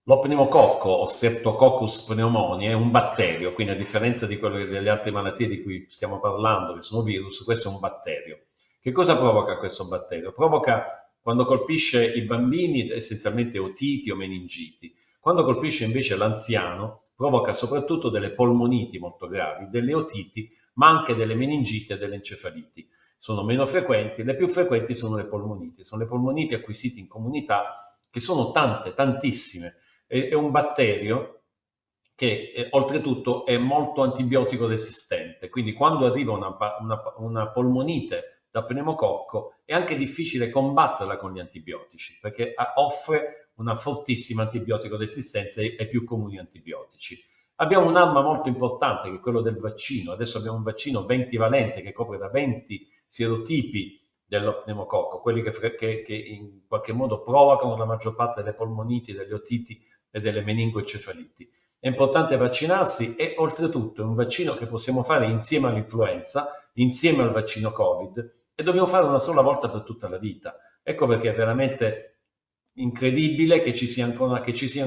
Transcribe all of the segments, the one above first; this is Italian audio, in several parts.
Lo pneumococco o Streptococcus pneumoniae è un batterio, quindi a differenza di quello delle altre malattie di cui stiamo parlando, che sono virus, questo è un batterio. Che cosa provoca questo batterio? Provoca, quando colpisce i bambini, essenzialmente otiti o meningiti. Quando colpisce invece l'anziano, provoca soprattutto delle polmoniti molto gravi, delle otiti, ma anche delle meningiti e delle encefaliti. Sono meno frequenti, le più frequenti sono le polmoniti acquisite in comunità, che sono tante, tantissime. È un batterio che oltretutto è molto antibiotico resistente, quindi quando arriva una polmonite da pneumococco è anche difficile combatterla con gli antibiotici, perché offre una fortissima antibiotico resistenza ai più comuni antibiotici. Abbiamo un'arma molto importante che è quello del vaccino. Adesso abbiamo un vaccino 20 valente che copre da 20 serotipi dello pneumococco, quelli che in qualche modo provocano la maggior parte delle polmoniti, delle otiti e delle meningoencefaliti. È importante vaccinarsi e oltretutto è un vaccino che possiamo fare insieme all'influenza, insieme al vaccino Covid e dobbiamo fare una sola volta per tutta la vita. Ecco perché è veramente incredibile che ci siano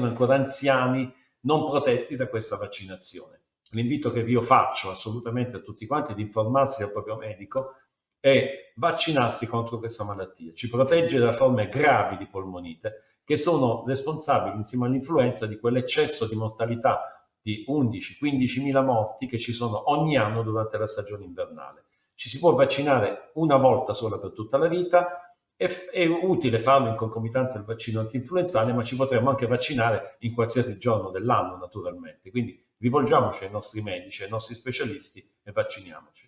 ancora anziani non protetti da questa vaccinazione. L'invito che io faccio assolutamente a tutti quanti è di informarsi dal proprio medico e vaccinarsi contro questa malattia. Ci protegge da forme gravi di polmonite che sono responsabili insieme all'influenza di quell'eccesso di mortalità di 11-15 mila morti che ci sono ogni anno durante la stagione invernale. Ci si può vaccinare una volta sola per tutta la vita, è utile farlo in concomitanza del vaccino antinfluenzale, ma ci potremmo anche vaccinare in qualsiasi giorno dell'anno naturalmente. Quindi rivolgiamoci ai nostri medici, ai nostri specialisti e vacciniamoci.